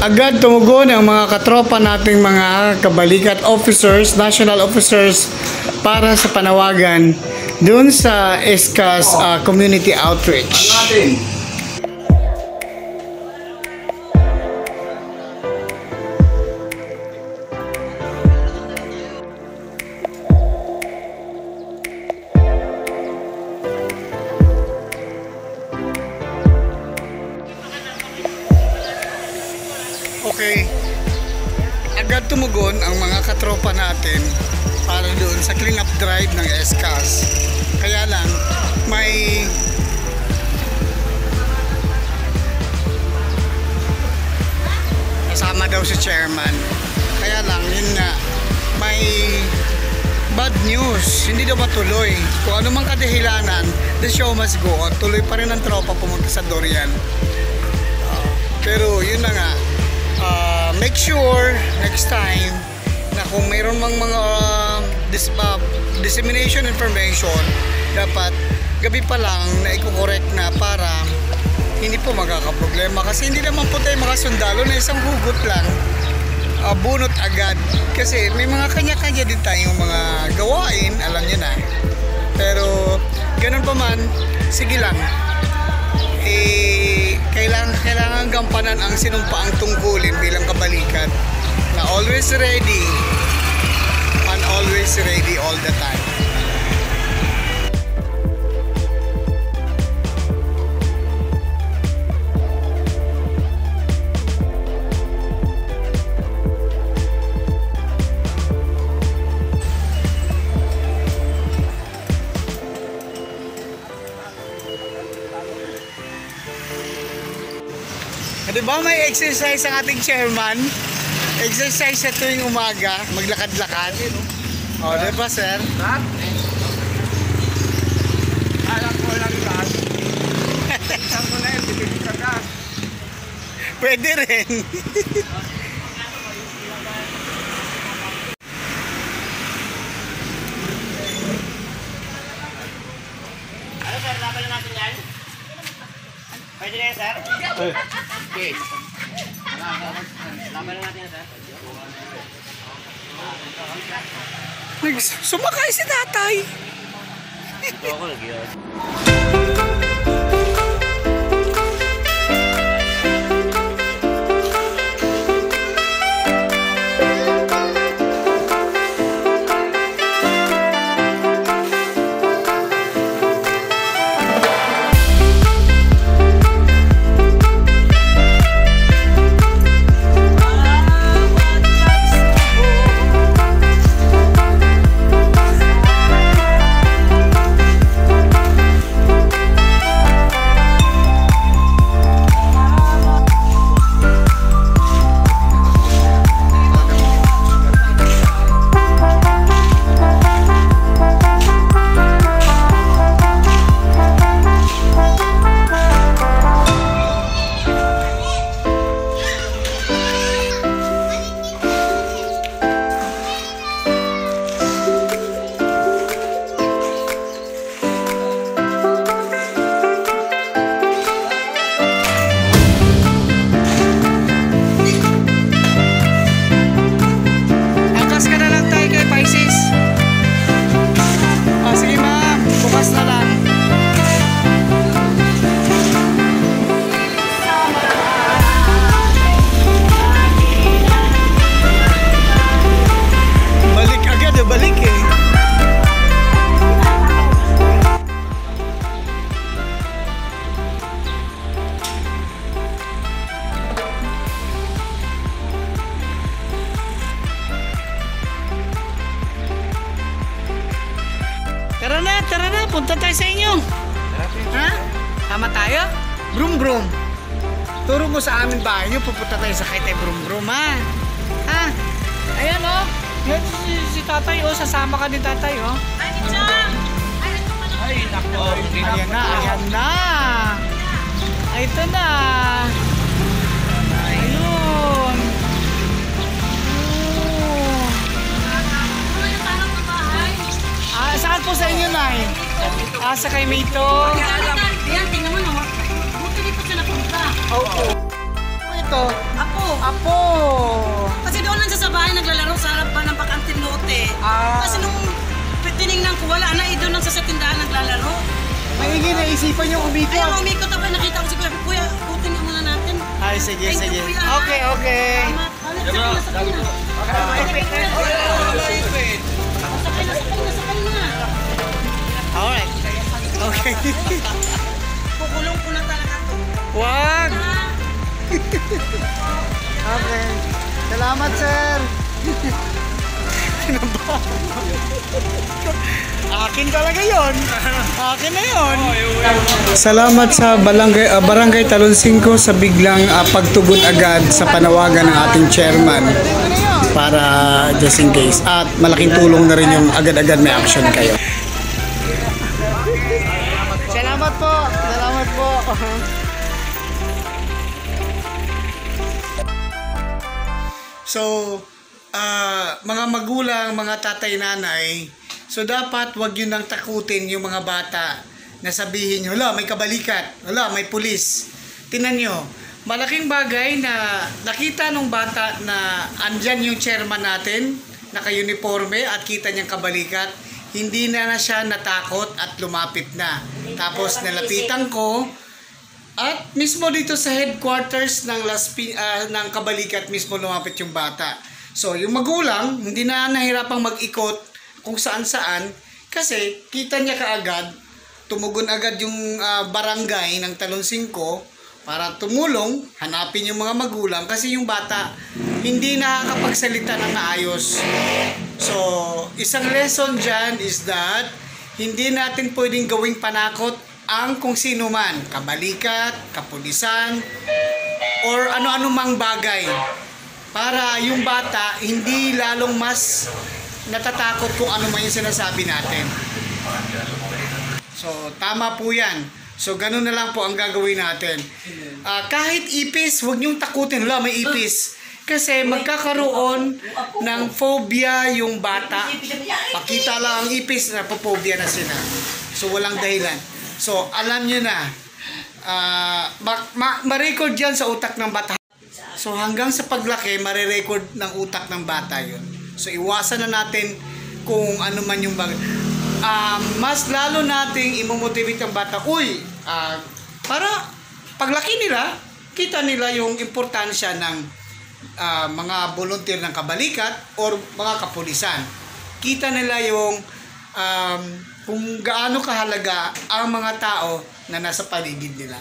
Agad tumugon ang mga katropa nating mga kabalikat officers, national officers para sa panawagan doon sa ESCAS community outreach. Okay, agad tumugon ang mga katropa natin para doon sa clean-up drive ng ESCAS. Kaya lang, may kasama daw si chairman. Kaya lang, yun nga, may bad news. Hindi daw matuloy. Kung ano mang kadahilanan, the show must go on. Tuloy pa rin ang tropa pumunta sa Dorian. Pero yun na nga, make sure next time na kung mayroon mang mga dissemination information, dapat gabi pa lang na i-correct na para hindi po magkakaproblema. Kasi hindi naman po tayo mga sundalo na isang hugot lang bunot agad. Kasi may mga kanya-kanya din tayong mga gawain, alam nyo na. Pero ganun pa man, sige lang. Kailangan gampanan ang sinumpaang tungkulin bilang kabalikat na always ready and always ready all the time. Diba may exercise ang ating chairman? Exercise sa tuwing umaga, maglakad-lakad. O, diba sir? Alam ko lang lang. Isang ko na yun, bibigit ka ka. Pwede rin. Ano sir, laban na natin yan? Pwede na yan sir? Okay. Laban na natin yan sir? Sumakay si tatay. Ito ako lagi. Tara na, punta tayo sa inyo. Ha? Tama tayo? Brum brum. Turo mo sa amin bahay nyo, pupunta tayo sa kay brum brum ha. Ha? Ayan o. Yan si tatay o, sasama ka ni tatay o. Ay, nako. Ayan na, ayan na. Ito na. Ayun. Saan po sa inyo, Nay? Sa kay Mito? Yan, tingnan mo naman. Buti dito siya napunta. Oo. Ito. Apo. Apo! Kasi doon lang siya sa bahay naglalaro sa harapan ng Bakantin Lote. Ah. Kasi nung tinignan ko, wala na, doon lang siya sa tindahan naglalaro. Maigi naisipan yung umikot. Kaya umikot ako, nakita ko si Kuya, Kuya, kutin ka muna natin. Ay, sige, Thank sige. you, Kuya. Okay, okay. Salamat. Halit, sakay na. Sakay na. Alright. Okay. Kukulong ko na talaga to. Wag! Okay. Salamat, sir. Akin talaga yon. Akin na yon. Salamat sa Barangay Talon 5 sa biglang pagtugon agad sa panawagan ng ating chairman para just in case. At malaking tulong na rin yung agad-agad may action kayo. Salamat po. Salamat po. So, mga magulang, mga tatay-nanay, so dapat wag yun nang takutin yung mga bata na sabihin nyo, wala, may kabalikat, wala, may pulis. Tingnan nyo, malaking bagay na nakita nung bata na andyan yung chairman natin, naka-uniforme at kita niyang kabalikat, hindi na siya natakot at lumapit na. Tapos nalapitan ko, at mismo dito sa headquarters ng ng kabalikat mismo lumapit yung bata. So, yung magulang, hindi na nahirapang mag-ikot kung saan-saan kasi kita niya kaagad, tumugon agad yung barangay ng Talon 5 para tumulong, hanapin yung mga magulang kasi yung bata hindi nakakapagsalita ng maayos. So, isang lesson dyan is that hindi natin pwedeng gawing panakot ang kung sino man, kabalikat, kapulisan, or ano-ano mang bagay para yung bata hindi lalong mas natatakot kung ano man yung sinasabi natin. So, tama po yan. So, ganun na lang po ang gagawin natin. Kahit ipis, huwag niyong takutin. Wala, may ipis. Kasi magkakaroon ng phobia yung bata. Pakita lang ang ipis, napophobia na sila. So, walang dahilan. So, alam nyo na, ma-record yan sa utak ng bata. So, hanggang sa paglaki, marirecord ng utak ng bata yun. So, iwasan na natin kung ano man yung bagay. Mas lalo nating imomotivate ang bata, para paglaki nila, kita nila yung importansya ng mga volunteer ng kabalikat or mga kapulisan. Kita nila yung kung gaano kahalaga ang mga tao na nasa paligid nila.